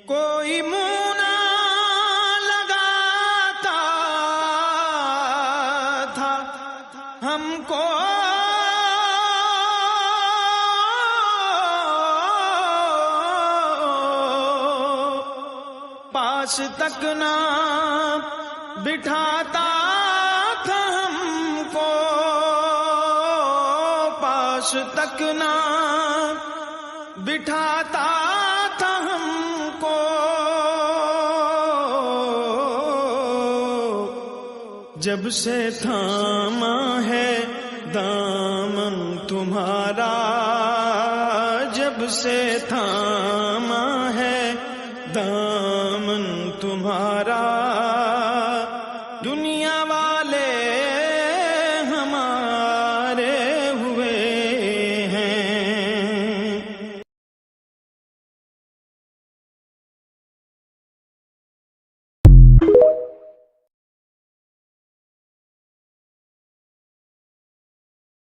کوئی منہ نہ لگاتا تھا ہم کو، پاس تک نہ بٹھاتا تھا ہم کو، پاس تک نہ بٹھاتا تھا ہم کو، جب سے تھاما ہے دامن تمہارا، جب سے تھاما ہے دامن تمہارا،